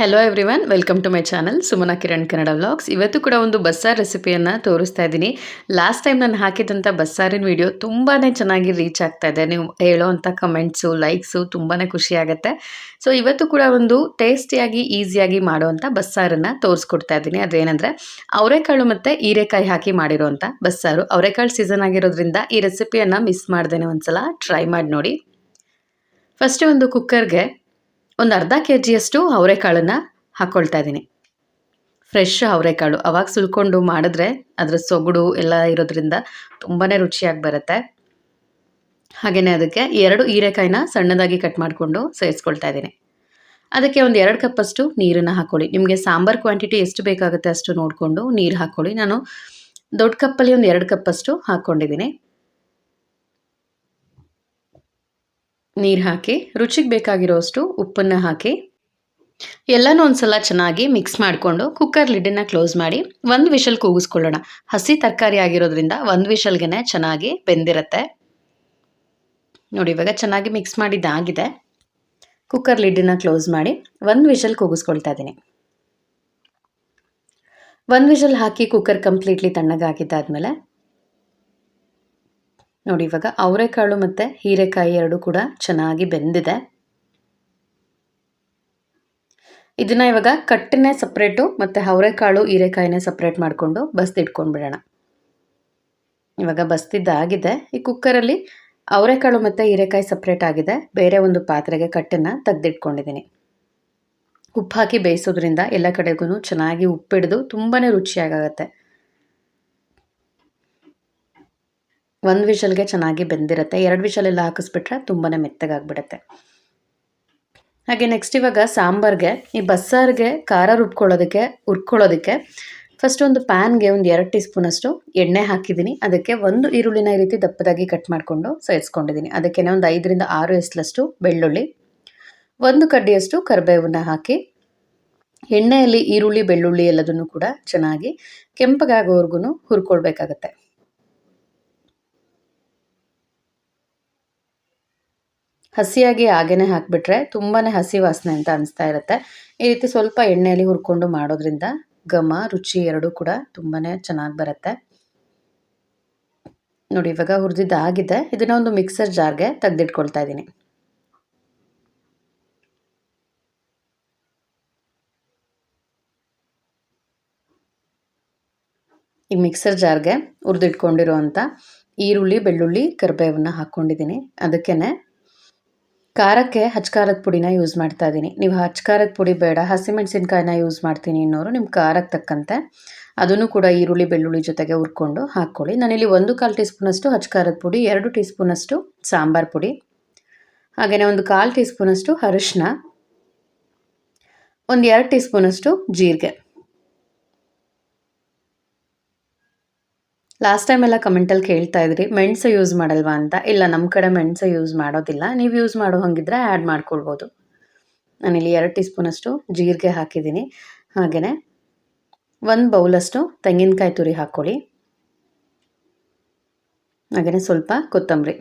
Hello everyone, welcome to my channel Sumana Kiran Kannada vlogs. ಇವತ್ತು ಕೂಡ ಒಂದು ಬಸ್ಸಾರು ರೆಸಿಪಿಯನ್ನು ತೋರಿಸ್ತಾ ಇದ್ದೀನಿ. ಲಾಸ್ಟ್ ಟೈಮ್ ನಾನು ಹಾಕಿದಂಥ ಬಸ್ಸಾರಿನ ವಿಡಿಯೋ ತುಂಬಾ ಚೆನ್ನಾಗಿ ರೀಚ್ ಆಗ್ತಾ ಇದೆ. ನೀವು ಹೇಳೋವಂಥ ಕಮೆಂಟ್ಸು, ಲೈಕ್ಸು ತುಂಬಾ ಖುಷಿ ಆಗುತ್ತೆ. ಸೊ ಇವತ್ತು ಕೂಡ ಒಂದು ಟೇಸ್ಟಿಯಾಗಿ ಈಸಿಯಾಗಿ ಮಾಡುವಂಥ ಬಸ್ಸಾರನ್ನು ತೋರಿಸ್ಕೊಡ್ತಾ ಇದ್ದೀನಿ. ಅದೇನೆಂದರೆ ಅವರೆಕಾಳು ಮತ್ತು ಹೀರೆಕಾಯಿ ಹಾಕಿ ಮಾಡಿರೋವಂಥ ಬಸ್ಸಾರು. ಅವರೆಕಾಳು ಸೀಸನ್ ಆಗಿರೋದ್ರಿಂದ ಈ ರೆಸಿಪಿಯನ್ನು ಮಿಸ್ ಮಾಡ್ದೇನೆ ಒಂದ್ಸಲ ಟ್ರೈ ಮಾಡಿ ನೋಡಿ. ಫಸ್ಟ್ ಒಂದು ಕುಕ್ಕರ್ಗೆ ಒಂದು ಅರ್ಧ ಕೆಜಿಯಷ್ಟು ಅವರೆಕಾಳನ್ನು ಹಾಕ್ಕೊಳ್ತಾ ಇದ್ದೀನಿ. ಫ್ರೆಶ್ ಅವರೆಕಾಳು ಅವಾಗ ಸುಲ್ಕೊಂಡು ಮಾಡಿದ್ರೆ ಅದರ ಸೊಗಡು ಎಲ್ಲ ಇರೋದ್ರಿಂದ ತುಂಬಾ ರುಚಿಯಾಗಿ ಬರುತ್ತೆ. ಹಾಗೆಯೇ ಅದಕ್ಕೆ 2 ಹೀರೆಕಾಯಿನ ಸಣ್ಣದಾಗಿ ಕಟ್ ಮಾಡಿಕೊಂಡು ಸೇರಿಸ್ಕೊಳ್ತಾ ಇದ್ದೀನಿ. ಅದಕ್ಕೆ ಒಂದು 2 ಕಪ್ಪಷ್ಟು ನೀರನ್ನು ಹಾಕ್ಕೊಳ್ಳಿ. ನಿಮಗೆ ಸಾಂಬಾರು ಕ್ವಾಂಟಿಟಿ ಎಷ್ಟು ಬೇಕಾಗುತ್ತೆ ಅಷ್ಟು ನೋಡಿಕೊಂಡು ನೀರು ಹಾಕ್ಕೊಳ್ಳಿ. ನಾನು ದೊಡ್ಡ ಕಪ್ಪಲ್ಲಿ ಒಂದು 2 ಕಪ್ಪಷ್ಟು ಹಾಕ್ಕೊಂಡಿದ್ದೀನಿ. ನೀರು ಹಾಕಿ ರುಚಿಗೆ ಬೇಕಾಗಿರೋಷ್ಟು ಉಪ್ಪನ್ನು ಹಾಕಿ ಎಲ್ಲನೂ ಒಂದ್ಸಲ ಚೆನ್ನಾಗಿ ಮಿಕ್ಸ್ ಮಾಡಿಕೊಂಡು ಕುಕ್ಕರ್ ಲಿಡ್ಡನ್ನು ಕ್ಲೋಸ್ ಮಾಡಿ ಒಂದು ವಿಷಲ್ ಕೂಗಿಸ್ಕೊಳ್ಳೋಣ. ಹಸಿ ತರಕಾರಿ ಆಗಿರೋದ್ರಿಂದ ಒಂದು ವಿಷಲ್ಗೆ ಚೆನ್ನಾಗಿ ಬೆಂದಿರುತ್ತೆ. ನೋಡಿ, ಇವಾಗ ಚೆನ್ನಾಗಿ ಮಿಕ್ಸ್ ಮಾಡಿದ್ದಾಗಿದೆ. ಕುಕ್ಕರ್ ಲಿಡ್ಡನ್ನು ಕ್ಲೋಸ್ ಮಾಡಿ ಒಂದು ವಿಷಲ್ ಕೂಗಿಸ್ಕೊಳ್ತಾ ಇದ್ದೀನಿ. ಒಂದು ವಿಷಲ್ ಹಾಕಿ ಕುಕ್ಕರ್ ಕಂಪ್ಲೀಟ್ಲಿ ತಣ್ಣಗಾಗಿದ್ದಾದಮೇಲೆ ನೋಡಿ, ಇವಾಗ ಅವರೆಕಾಳು ಮತ್ತು ಹೀರೆಕಾಯಿ ಎರಡೂ ಕೂಡ ಚೆನ್ನಾಗಿ ಬೆಂದಿದೆ. ಇದನ್ನು ಇವಾಗ ಕಟ್ಟನ್ನೇ ಸಪ್ರೇಟು ಮತ್ತು ಅವರೆಕಾಳು ಹೀರೆಕಾಯಿನೇ ಸಪ್ರೇಟ್ ಮಾಡಿಕೊಂಡು ಬಸ್ದಿಟ್ಕೊಂಡ್ಬಿಡೋಣ. ಇವಾಗ ಬಸ್ದಿದ್ದಾಗಿದೆ. ಈ ಕುಕ್ಕರಲ್ಲಿ ಅವರೆಕಾಳು ಮತ್ತು ಹೀರೆಕಾಯಿ ಸಪ್ರೇಟ್ ಆಗಿದೆ. ಬೇರೆ ಒಂದು ಪಾತ್ರೆಗೆ ಕಟ್ಟನ್ನು ತೆಗೆದಿಟ್ಕೊಂಡಿದ್ದೀನಿ. ಉಪ್ಪು ಹಾಕಿ ಬೇಯಿಸೋದ್ರಿಂದ ಎಲ್ಲ ಕಡೆಗೂ ಚೆನ್ನಾಗಿ ಉಪ್ಪಿಡಿದು ತುಂಬಾ ರುಚಿಯಾಗುತ್ತೆ. ಒಂದು ವಿಷಲ್ಗೆ ಚೆನ್ನಾಗಿ ಬೆಂದಿರುತ್ತೆ. 2 ವಿಷಲೆಲ್ಲ ಹಾಕಿಸ್ಬಿಟ್ರೆ ತುಂಬಾ ಮೆತ್ತಗಾಗ್ಬಿಡುತ್ತೆ. ಹಾಗೆ ನೆಕ್ಸ್ಟ್ ಇವಾಗ ಸಾಂಬಾರ್ಗೆ, ಈ ಬಸ್ಸಾರಿಗೆ ಖಾರ ಹುರ್ಕೊಳ್ಳೋದಕ್ಕೆ ಫಸ್ಟ್ ಒಂದು ಪ್ಯಾನ್ಗೆ ಒಂದು 2 ಟೀ ಸ್ಪೂನಷ್ಟು ಎಣ್ಣೆ ಹಾಕಿದ್ದೀನಿ. ಅದಕ್ಕೆ ಒಂದು ಈರುಳ್ಳಿನ ಈ ರೀತಿ ದಪ್ಪದಾಗಿ ಕಟ್ ಮಾಡಿಕೊಂಡು ಸೇರಿಸ್ಕೊಂಡಿದ್ದೀನಿ. ಅದಕ್ಕೆ ಒಂದು 5 ರಿಂದ 6 ಎಸಲಷ್ಟು ಬೆಳ್ಳುಳ್ಳಿ, 1 ಕಡ್ಡಿಯಷ್ಟು ಕರಿಬೇವನ್ನ ಹಾಕಿ ಎಣ್ಣೆಯಲ್ಲಿ ಈರುಳ್ಳಿ ಬೆಳ್ಳುಳ್ಳಿ ಎಲ್ಲದನ್ನು ಕೂಡ ಚೆನ್ನಾಗಿ ಕೆಂಪಗಾಗೋವರೆಗೂ ಹುರ್ಕೊಳ್ಬೇಕಾಗತ್ತೆ. ಹಸಿಯಾಗಿ ಹಾಗೇನೆ ಹಾಕಿಬಿಟ್ರೆ ತುಂಬಾ ಹಸಿ ವಾಸನೆ ಅಂತ ಅನಿಸ್ತಾ ಇರುತ್ತೆ. ಈ ರೀತಿ ಸ್ವಲ್ಪ ಎಣ್ಣೆಯಲ್ಲಿ ಹುರ್ಕೊಂಡು ಮಾಡೋದ್ರಿಂದ ಘಮ ರುಚಿ ಎರಡೂ ಕೂಡ ತುಂಬಾ ಚೆನ್ನಾಗಿ ಬರುತ್ತೆ. ನೋಡಿ, ಇವಾಗ ಹುರಿದಿದ್ದಾಗಿದೆ. ಇದನ್ನ ಒಂದು ಮಿಕ್ಸರ್ ಜಾರ್ಗೆ ತೆಗೆದಿಟ್ಕೊಳ್ತಾ ಇದ್ದೀನಿ. ಈ ಮಿಕ್ಸರ್ ಜಾರ್ಗೆ ಹುರಿದಿಟ್ಕೊಂಡಿರುವಂಥ ಈರುಳ್ಳಿ ಬೆಳ್ಳುಳ್ಳಿ ಕರಿಬೇವನ್ನ ಹಾಕ್ಕೊಂಡಿದ್ದೀನಿ. ಅದಕ್ಕೇನೆ ಖಾರಕ್ಕೆ ಹಚ್ಕಾರದ ಪುಡಿನ ಯೂಸ್ ಮಾಡ್ತಾ ಇದ್ದೀನಿ. ನೀವು ಹಚ್ಕಾರದ ಪುಡಿ ಬೇಡ, ಹಸಿಮೆಣಸಿನ್ಕಾಯಿನ ಯೂಸ್ ಮಾಡ್ತೀನಿ ಅನ್ನೋರು ನಿಮ್ಮ ಖಾರಕ್ಕೆ ತಕ್ಕಂತೆ ಅದನ್ನು ಕೂಡ ಈರುಳ್ಳಿ ಬೆಳ್ಳುಳ್ಳಿ ಜೊತೆಗೆ ಹುರ್ಕೊಂಡು ಹಾಕ್ಕೊಳ್ಳಿ. ನಾನಿಲ್ಲಿ 1/4 ಟೀ ಸ್ಪೂನಷ್ಟು ಹಚ್ಕಾರದ ಪುಡಿ, 2 ಟೀ ಸ್ಪೂನಷ್ಟು ಸಾಂಬಾರು ಪುಡಿ, ಹಾಗೆಯೇ ಒಂದು 1/4 ಟೀ ಸ್ಪೂನಷ್ಟು ಅರಿಶಿನ, ಒಂದು 2 ಟೀ ಸ್ಪೂನಷ್ಟು ಜೀರಿಗೆ. ಲಾಸ್ಟ್ ಟೈಮ್ ಎಲ್ಲ ಕಮೆಂಟಲ್ಲಿ ಕೇಳ್ತಾ ಇದ್ರಿ ಮೆಣಸು ಯೂಸ್ ಮಾಡಲ್ವಾ ಅಂತ. ಇಲ್ಲ, ನಮ್ಮ ಕಡೆ ಮೆಣಸು ಯೂಸ್ ಮಾಡೋದಿಲ್ಲ. ನೀವು ಯೂಸ್ ಮಾಡೋ ಹಂಗಿದ್ರೆ ಆ್ಯಡ್ ಮಾಡ್ಕೊಳ್ಬೋದು. ನಾನಿಲ್ಲಿ 2 ಟೀ ಸ್ಪೂನಷ್ಟು ಜೀರಿಗೆ ಹಾಕಿದ್ದೀನಿ. ಹಾಗೆಯೇ 1 ಬೌಲಷ್ಟು ತೆಂಗಿನಕಾಯಿ ತುರಿ ಹಾಕ್ಕೊಳ್ಳಿ. ಹಾಗೆಯೇ ಸ್ವಲ್ಪ ಕೊತ್ತಂಬರಿ,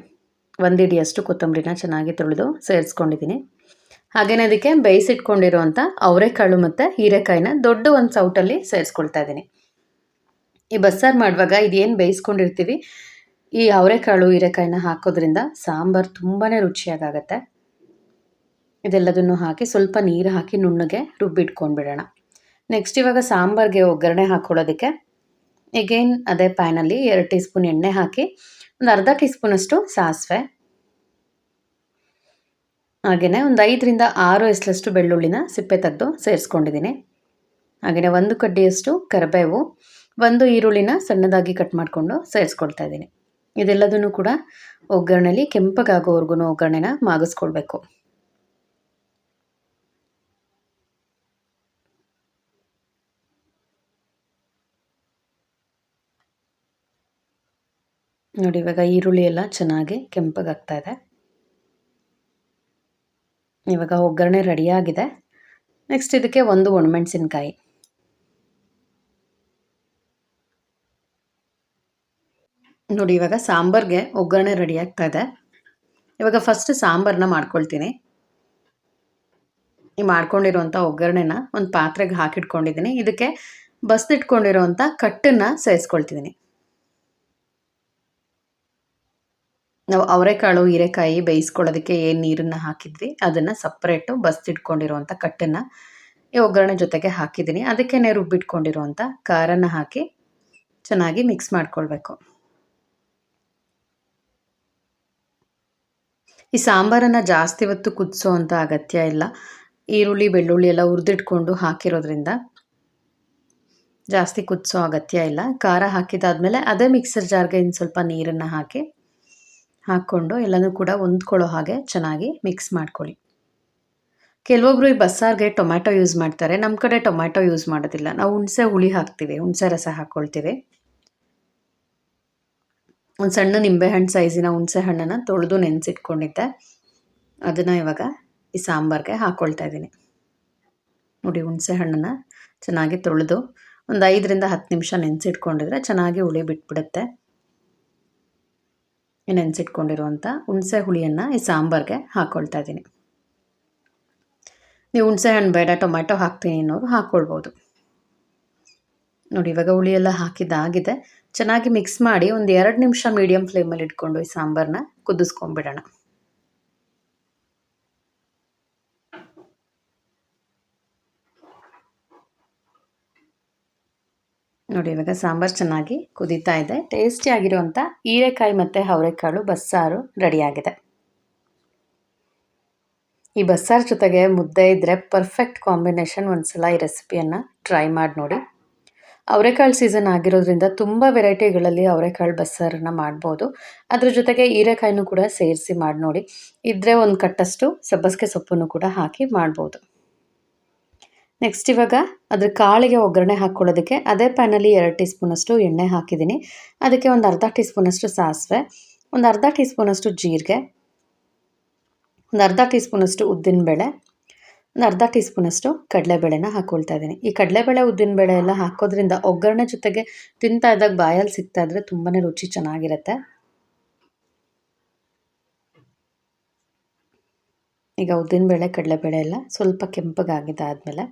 1 ಹಿಡಿಯಷ್ಟು ಕೊತ್ತಂಬರಿನ ಚೆನ್ನಾಗಿ ತೊಳೆದು ಸೇರಿಸ್ಕೊಂಡಿದ್ದೀನಿ. ಹಾಗೆಯೇ ಅದಕ್ಕೆ ಬೇಯಿಸಿಟ್ಕೊಂಡಿರುವಂಥ ಅವರೆಕಾಳು ಮತ್ತು ಹೀರೆಕಾಯಿನ ದೊಡ್ಡ ಒಂದು ಸೌಟಲ್ಲಿ ಸೇರಿಸ್ಕೊಳ್ತಾ ಇದ್ದೀನಿ. ಈ ಬಸ್ಸಾರು ಮಾಡುವಾಗ ಇದೇನು ಬೇಯಿಸ್ಕೊಂಡಿರ್ತೀವಿ, ಈ ಅವರೆಕಾಳು ಹೀರೆಕಾಯಿನ ಹಾಕೋದ್ರಿಂದ ಸಾಂಬಾರು ತುಂಬಾ ರುಚಿಯಾಗುತ್ತೆ. ಇದೆಲ್ಲದನ್ನು ಹಾಕಿ ಸ್ವಲ್ಪ ನೀರು ಹಾಕಿ ನುಣ್ಣಗೆ ರುಬ್ಬಿಟ್ಕೊಂಡ್ಬಿಡೋಣ. ನೆಕ್ಸ್ಟ್ ಇವಾಗ ಸಾಂಬಾರಿಗೆ ಒಗ್ಗರಣೆ ಹಾಕ್ಕೊಳ್ಳೋದಕ್ಕೆ ಎಗೇನ್ ಅದೇ ಪ್ಯಾನಲ್ಲಿ 2 ಟೀ ಸ್ಪೂನ್ ಎಣ್ಣೆ ಹಾಕಿ ಒಂದು ಅರ್ಧ ಟೀ ಸ್ಪೂನಷ್ಟು ಸಾಸಿವೆ, ಹಾಗೆಯೇ ಒಂದು 5 ರಿಂದ 6 ಎಸಲಷ್ಟು ಬೆಳ್ಳುಳ್ಳಿನ ಸಿಪ್ಪೆ ತೆಗೆದು ಸೇರಿಸ್ಕೊಂಡಿದ್ದೀನಿ. ಹಾಗೆಯೇ 1 ಕಡ್ಡಿಯಷ್ಟು ಕರಿಬೇವು, 1 ಈರುಳ್ಳಿನ ಸಣ್ಣದಾಗಿ ಕಟ್ ಮಾಡಿಕೊಂಡು ಸೇರಿಸ್ಕೊಳ್ತಾ ಇದ್ದೀನಿ. ಇದೆಲ್ಲದನ್ನು ಕೂಡ ಒಗ್ಗರಣೆಲಿ ಕೆಂಪಗಾಗೋವರೆಗೂ ಒಗ್ಗರಣೆನ ಮಾಗಿಸ್ಕೊಳ್ಬೇಕು. ನೋಡಿ, ಇವಾಗ ಈರುಳ್ಳಿ ಎಲ್ಲ ಚೆನ್ನಾಗಿ ಕೆಂಪಗಾಗ್ತಾ ಇದೆ. ಇವಾಗ ಒಗ್ಗರಣೆ ರೆಡಿಯಾಗಿದೆ. ನೆಕ್ಸ್ಟ್ ಇದಕ್ಕೆ 1 ಒಣಮೆಣಸಿನ್ಕಾಯಿ, ನೋಡಿ, ಇವಾಗ ಸಾಂಬಾರ್ಗೆ ಒಗ್ಗರಣೆ ರೆಡಿ ಆಗ್ತಾ ಇದೆ. ಇವಾಗ ಫಸ್ಟ್ ಸಾಂಬಾರನ್ನ ಮಾಡ್ಕೊಳ್ತೀನಿ. ಈ ಮಾಡ್ಕೊಂಡಿರುವಂಥ ಒಗ್ಗರಣೆನ ಒಂದು ಪಾತ್ರೆಗೆ ಹಾಕಿಟ್ಕೊಂಡಿದ್ದೀನಿ. ಇದಕ್ಕೆ ಬಸ್ದಿಟ್ಕೊಂಡಿರುವಂಥ ಕಟ್ಟನ್ನು ಸೇರಿಸ್ಕೊಳ್ತಿದ್ದೀನಿ. ನಾವು ಅವರೆಕಾಳು ಹೀರೆಕಾಯಿ ಬೇಯಿಸ್ಕೊಳ್ಳೋದಕ್ಕೆ ಏನು ನೀರನ್ನು ಹಾಕಿದ್ವಿ ಅದನ್ನು ಸಪ್ರೇಟು ಬಸ್ದಿಟ್ಕೊಂಡಿರುವಂಥ ಕಟ್ಟನ್ನು ಈ ಒಗ್ಗರಣೆ ಜೊತೆಗೆ ಹಾಕಿದ್ದೀನಿ. ಅದಕ್ಕೆ ರುಬ್ಬಿಟ್ಕೊಂಡಿರುವಂಥ ಖಾರನ ಹಾಕಿ ಚೆನ್ನಾಗಿ ಮಿಕ್ಸ್ ಮಾಡ್ಕೊಳ್ಬೇಕು. ಈ ಸಾಂಬಾರನ್ನು ಜಾಸ್ತಿ ಹೊತ್ತು ಕುದಿಸೋ ಅಂಥ ಅಗತ್ಯ ಇಲ್ಲ. ಈರುಳ್ಳಿ ಬೆಳ್ಳುಳ್ಳಿ ಎಲ್ಲ ಹುರಿದಿಟ್ಕೊಂಡು ಹಾಕಿರೋದ್ರಿಂದ ಜಾಸ್ತಿ ಕುದಿಸೋ ಅಗತ್ಯ ಇಲ್ಲ. ಖಾರ ಹಾಕಿದಾದ್ಮೇಲೆ ಅದೇ ಮಿಕ್ಸರ್ ಜಾರ್ಗೆ ಇನ್ನು ಸ್ವಲ್ಪ ನೀರನ್ನು ಹಾಕ್ಕೊಂಡು ಎಲ್ಲನೂ ಕೂಡ ಹೊಂದ್ಕೊಳ್ಳೋ ಹಾಗೆ ಚೆನ್ನಾಗಿ ಮಿಕ್ಸ್ ಮಾಡ್ಕೊಳ್ಳಿ. ಕೆಲವೊಬ್ರು ಈ ಬಸ್ಸಾರಿಗೆ ಟೊಮ್ಯಾಟೊ ಯೂಸ್ ಮಾಡ್ತಾರೆ. ನಮ್ಮ ಕಡೆ ಟೊಮ್ಯಾಟೊ ಯೂಸ್ ಮಾಡೋದಿಲ್ಲ. ನಾವು ಹುಣಸೆ ಹುಳಿ ಹಾಕ್ತೀವಿ, ಹುಣಸೆ ರಸ ಹಾಕ್ಕೊಳ್ತೀವಿ. ಒಂದು ಸಣ್ಣ ನಿಂಬೆಹಣ್ಣು ಸೈಜಿನ ಹುಣಸೆ ಹಣ್ಣನ್ನು ತೊಳೆದು ನೆನೆಸಿಟ್ಕೊಂಡಿದ್ದೆ. ಅದನ್ನು ಇವಾಗ ಈ ಸಾಂಬಾರಿಗೆ ಹಾಕ್ಕೊಳ್ತಾ ಇದ್ದೀನಿ. ನೋಡಿ, ಹುಣಸೆ ಹಣ್ಣನ್ನು ಚೆನ್ನಾಗಿ ತೊಳೆದು ಒಂದು 5ರಿಂದ 10 ನಿಮಿಷ ನೆನೆಸಿಟ್ಕೊಂಡಿದ್ರೆ ಚೆನ್ನಾಗಿ ಹುಳಿ ಬಿಟ್ಬಿಡುತ್ತೆ. ನೆನೆಸಿಟ್ಕೊಂಡಿರುವಂಥ ಹುಣಸೆ ಹುಳಿಯನ್ನು ಈ ಸಾಂಬಾರಿಗೆ ಹಾಕ್ಕೊಳ್ತಾ ಇದ್ದೀನಿ. ನೀವು ಹುಣಸೆ ಹಣ್ಣು ಬೇಡ ಟೊಮ್ಯಾಟೊ ಹಾಕ್ತೀನಿ ಅನ್ನೋರು ಹಾಕ್ಕೊಳ್ಬೋದು. ನೋಡಿ, ಇವಾಗ ಹುಳಿ ಎಲ್ಲ ಹಾಕಿದ್ದಾಗಿದೆ. ಚೆನ್ನಾಗಿ ಮಿಕ್ಸ್ ಮಾಡಿ ಒಂದು 2 ನಿಮಿಷ ಮೀಡಿಯಮ್ ಫ್ಲೇಮಲ್ಲಿ ಇಟ್ಕೊಂಡು ಈ ಸಾಂಬಾರನ್ನ ಕುದಿಸ್ಕೊಂಡ್ಬಿಡೋಣ. ನೋಡಿ, ಇವಾಗ ಸಾಂಬಾರು ಚೆನ್ನಾಗಿ ಕುದೀತಾ ಇದೆ. ಟೇಸ್ಟಿಯಾಗಿರುವಂಥ ಹೀರೆಕಾಯಿ ಮತ್ತು ಅವರೆಕಾಳು ಬಸ್ಸಾರು ರೆಡಿಯಾಗಿದೆ. ಈ ಬಸ್ಸಾರು ಜೊತೆಗೆ ಮುದ್ದೆ ಇದ್ದರೆ ಪರ್ಫೆಕ್ಟ್ ಕಾಂಬಿನೇಷನ್. ಒಂದ್ಸಲ ಈ ರೆಸಿಪಿಯನ್ನು ಟ್ರೈ ಮಾಡಿ ನೋಡಿ. ಅವರೆಕಾಳು ಸೀಸನ್ ಆಗಿರೋದ್ರಿಂದ ತುಂಬ ವೆರೈಟಿಗಳಲ್ಲಿ ಅವರೆಕಾಳು ಬಸ್ಸಾರನ್ನು ಮಾಡ್ಬೋದು. ಅದ್ರ ಜೊತೆಗೆ ಹೀರೆಕಾಯಿನೂ ಕೂಡ ಸೇರಿಸಿ ಮಾಡಿ ನೋಡಿ. ಇದ್ದರೆ ಒಂದು ಕಟ್ಟಷ್ಟು ಸಬ್ಬಸಿಗೆ ಸೊಪ್ಪನ್ನು ಕೂಡ ಹಾಕಿ ಮಾಡ್ಬೋದು. ನೆಕ್ಸ್ಟ್ ಇವಾಗ ಅದ್ರ ಕಾಳಿಗೆ ಒಗ್ಗರಣೆ ಹಾಕ್ಕೊಳ್ಳೋದಕ್ಕೆ ಅದೇ ಪ್ಯಾನಲ್ಲಿ 2 ಟೀ ಸ್ಪೂನಷ್ಟು ಎಣ್ಣೆ ಹಾಕಿದ್ದೀನಿ. ಅದಕ್ಕೆ ಒಂದು ಅರ್ಧ ಟೀ ಸ್ಪೂನಷ್ಟು ಸಾಸಿವೆ, ಒಂದು ಅರ್ಧ ಟೀ ಸ್ಪೂನಷ್ಟು ಜೀರಿಗೆ, ಒಂದು ಅರ್ಧ ಟೀ ಸ್ಪೂನಷ್ಟು ಉದ್ದಿನಬೇಳೆ, ಒಂದು ಅರ್ಧ ಟೀ ಸ್ಪೂನಷ್ಟು ಕಡಲೆಬೇಳೆನ ಹಾಕ್ಕೊಳ್ತಾ ಇದ್ದೀನಿ. ಈ ಕಡಲೆಬೇಳೆ ಉದ್ದಿನಬೇಳೆ ಎಲ್ಲ ಹಾಕೋದ್ರಿಂದ ಒಗ್ಗರಣೆ ಜೊತೆಗೆ ತಿಂತಾ ಇದ್ದಾಗ ಬಾಯಲ್ಲಿ ಸಿಗ್ತಾ ಇದ್ರೆ ತುಂಬಾ ರುಚಿ ಚೆನ್ನಾಗಿರುತ್ತೆ. ಈಗ ಉದ್ದಿನಬೇಳೆ ಕಡಲೆಬೇಳೆ ಎಲ್ಲ ಸ್ವಲ್ಪ ಕೆಂಪಗಾಗಿದ್ದಾದಮೇಲೆ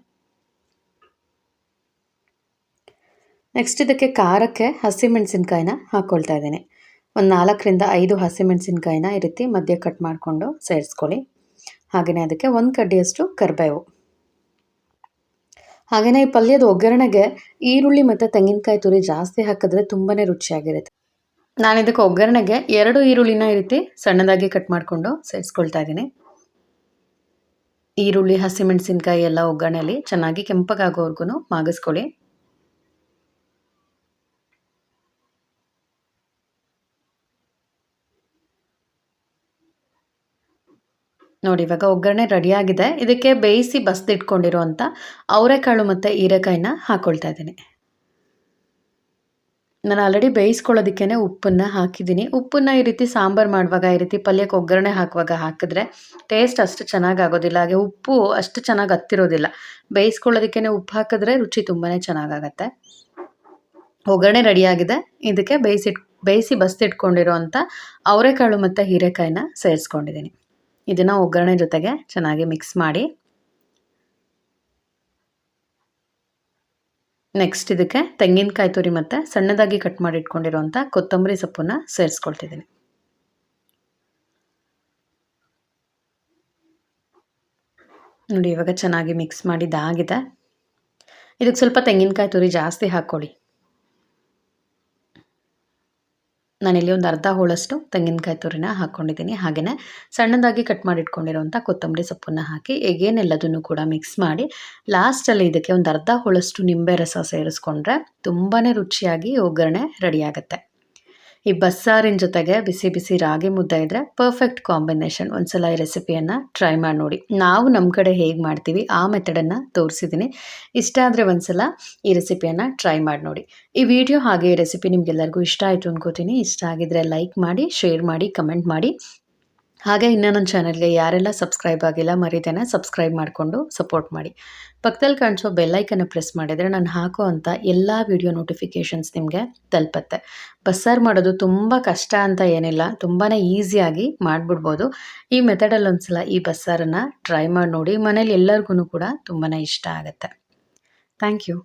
ನೆಕ್ಸ್ಟ್ ಇದಕ್ಕೆ ಖಾರಕ್ಕೆ ಹಸಿಮೆಣಸಿನ್ಕಾಯಿನ ಹಾಕ್ಕೊಳ್ತಾ ಇದ್ದೀನಿ. ಒಂದು 4ರಿಂದ 5 ಹಸಿಮೆಣಸಿನ್ಕಾಯಿನ ಈ ರೀತಿ ಮಧ್ಯ ಕಟ್ ಮಾಡಿಕೊಂಡು ಸೇರಿಸ್ಕೊಳ್ಳಿ. ಹಾಗೆಯೇ ಅದಕ್ಕೆ 1 ಕಡ್ಡಿಯಷ್ಟು ಕರಿಬೇವು. ಹಾಗೆಯೇ ಈ ಪಲ್ಯದ ಒಗ್ಗರಣೆಗೆ ಈರುಳ್ಳಿ ಮತ್ತು ತೆಂಗಿನಕಾಯಿ ತುರಿ ಜಾಸ್ತಿ ಹಾಕಿದ್ರೆ ತುಂಬಾ ರುಚಿಯಾಗಿರುತ್ತೆ. ನಾನು ಇದಕ್ಕೆ ಒಗ್ಗರಣೆಗೆ 2 ಈರುಳ್ಳಿನ ಈ ರೀತಿ ಸಣ್ಣದಾಗಿ ಕಟ್ ಮಾಡಿಕೊಂಡು ಸೇರಿಸ್ಕೊಳ್ತಾ ಇದ್ದೀನಿ. ಈರುಳ್ಳಿ ಹಸಿಮೆಣಸಿನ್ಕಾಯಿ ಎಲ್ಲ ಒಗ್ಗರಣೆಯಲ್ಲಿ ಚೆನ್ನಾಗಿ ಕೆಂಪಗಾಗೋವರೆಗೂ ಮಾಗಿಸ್ಕೊಳ್ಳಿ. ನೋಡಿ, ಇವಾಗ ಒಗ್ಗರಣೆ ರೆಡಿಯಾಗಿದೆ. ಇದಕ್ಕೆ ಬೇಯಿಸಿ ಬಸ್ದಿಟ್ಕೊಂಡಿರುವಂಥ ಅವರೆಕಾಳು ಮತ್ತು ಹೀರೆಕಾಯಿನ ಹಾಕ್ಕೊಳ್ತಾ ಇದ್ದೀನಿ. ನಾನು ಆಲ್ರೆಡಿ ಬೇಯಿಸ್ಕೊಳ್ಳೋದಕ್ಕೇ ಉಪ್ಪನ್ನು ಹಾಕಿದ್ದೀನಿ. ಉಪ್ಪನ್ನು ಈ ರೀತಿ ಸಾಂಬಾರು ಮಾಡುವಾಗ, ಈ ರೀತಿ ಪಲ್ಯಕ್ಕೆ ಒಗ್ಗರಣೆ ಹಾಕುವಾಗ ಹಾಕಿದ್ರೆ ಟೇಸ್ಟ್ ಅಷ್ಟು ಚೆನ್ನಾಗಿ ಆಗೋದಿಲ್ಲ. ಹಾಗೆ ಉಪ್ಪು ಅಷ್ಟು ಚೆನ್ನಾಗಿ ಹತ್ತಿರೋದಿಲ್ಲ. ಬೇಯಿಸ್ಕೊಳ್ಳೋದಕ್ಕೇ ಉಪ್ಪು ಹಾಕಿದ್ರೆ ರುಚಿ ತುಂಬಾ ಚೆನ್ನಾಗಾಗತ್ತೆ. ಒಗ್ಗರಣೆ ರೆಡಿಯಾಗಿದೆ. ಇದಕ್ಕೆ ಬೇಯಿಸಿ ಬಸ್ದಿಟ್ಕೊಂಡಿರುವಂಥ ಅವರೆಕಾಳು ಮತ್ತು ಹೀರೆಕಾಯಿನ ಸೇರಿಸ್ಕೊಂಡಿದ್ದೀನಿ. ಇದನ್ನು ಒಗ್ಗರಣೆ ಜೊತೆಗೆ ಚೆನ್ನಾಗಿ ಮಿಕ್ಸ್ ಮಾಡಿ ನೆಕ್ಸ್ಟ್ ಇದಕ್ಕೆ ತೆಂಗಿನಕಾಯಿ ತುರಿ ಮತ್ತು ಸಣ್ಣದಾಗಿ ಕಟ್ ಮಾಡಿ ಇಟ್ಕೊಂಡಿರುವಂಥ ಕೊತ್ತಂಬರಿ ಸೊಪ್ಪನ್ನು ಸೇರಿಸ್ಕೊಳ್ತಿದ್ದೀನಿ. ನೋಡಿ, ಇವಾಗ ಚೆನ್ನಾಗಿ ಮಿಕ್ಸ್ ಮಾಡಿದ್ದಾಗಿದೆ. ಇದಕ್ಕೆ ಸ್ವಲ್ಪ ತೆಂಗಿನಕಾಯಿ ತುರಿ ಜಾಸ್ತಿ ಹಾಕ್ಕೊಳ್ಳಿ. ನಾನಿಲ್ಲಿ ಒಂದು ಅರ್ಧ ಹೋಳಷ್ಟು ತೆಂಗಿನಕಾಯಿ ತುರಿನ ಹಾಕ್ಕೊಂಡಿದ್ದೀನಿ. ಹಾಗೆಯೇ ಸಣ್ಣದಾಗಿ ಕಟ್ ಮಾಡಿ ಇಟ್ಕೊಂಡಿರುವಂಥ ಕೊತ್ತಂಬರಿ ಸೊಪ್ಪನ್ನು ಹಾಕಿ ಎಲ್ಲದನ್ನು ಕೂಡ ಮಿಕ್ಸ್ ಮಾಡಿ ಲಾಸ್ಟಲ್ಲಿ ಇದಕ್ಕೆ ಒಂದು ಅರ್ಧ ಹೋಳಷ್ಟು ನಿಂಬೆ ರಸ ಸೇರಿಸ್ಕೊಂಡ್ರೆ ತುಂಬಾ ರುಚಿಯಾಗಿ ಒಗ್ಗರಣೆ ರೆಡಿಯಾಗುತ್ತೆ. ಈ ಬಸ್ಸಾರಿನ ಜೊತೆಗೆ ಬಿಸಿ ಬಿಸಿ ರಾಗಿ ಮುದ್ದೆ ಇದ್ದರೆ ಪರ್ಫೆಕ್ಟ್ ಕಾಂಬಿನೇಷನ್. ಒಂದ್ಸಲ ಈ ರೆಸಿಪಿಯನ್ನು ಟ್ರೈ ಮಾಡಿ ನೋಡಿ. ನಾವು ನಮ್ಮ ಕಡೆ ಹೇಗೆ ಮಾಡ್ತೀವಿ ಆ ಮೆಥಡನ್ನು ತೋರಿಸಿದ್ದೀನಿ. ಇಷ್ಟ ಆದರೆ ಒಂದ್ಸಲ ಈ ರೆಸಿಪಿಯನ್ನು ಟ್ರೈ ಮಾಡಿ ನೋಡಿ. ಈ ವಿಡಿಯೋ ಹಾಗೆ ಈ ರೆಸಿಪಿ ನಿಮಗೆಲ್ಲರಿಗೂ ಇಷ್ಟ ಆಯಿತು ಅನ್ಕೋತೀನಿ. ಇಷ್ಟ ಆಗಿದ್ರೆ ಲೈಕ್ ಮಾಡಿ, ಶೇರ್ ಮಾಡಿ, ಕಮೆಂಟ್ ಮಾಡಿ. ಹಾಗೆ ಇನ್ನೂ ನನ್ನ ಚಾನಲ್ಗೆ ಯಾರೆಲ್ಲ ಸಬ್ಸ್ಕ್ರೈಬ್ ಆಗಿಲ್ಲ ಮರಿದೇನೆ ಸಬ್ಸ್ಕ್ರೈಬ್ ಮಾಡಿಕೊಂಡು ಸಪೋರ್ಟ್ ಮಾಡಿ. ಪಕ್ಕದಲ್ಲಿ ಕಾಣಿಸೋ ಬೆಲ್ಲೈಕನ್ನ ಪ್ರೆಸ್ ಮಾಡಿದರೆ ನಾನು ಹಾಕೋ ಅಂಥ ಎಲ್ಲ ವಿಡಿಯೋ ನೋಟಿಫಿಕೇಷನ್ಸ್ ನಿಮಗೆ ತಲುಪತ್ತೆ. ಬಸ್ಸಾರು ಮಾಡೋದು ತುಂಬ ಕಷ್ಟ ಅಂತ ಏನಿಲ್ಲ, ತುಂಬಾ ಈಸಿಯಾಗಿ ಮಾಡಿಬಿಡ್ಬೋದು. ಈ ಮೆಥಡಲ್ಲಿ ಒಂದ್ಸಲ ಈ ಬಸ್ಸಾರನ್ನು ಟ್ರೈ ಮಾಡಿ ನೋಡಿ, ಮನೇಲಿ ಎಲ್ಲರಿಗೂ ಕೂಡ ತುಂಬಾ ಇಷ್ಟ ಆಗುತ್ತೆ. Thank you.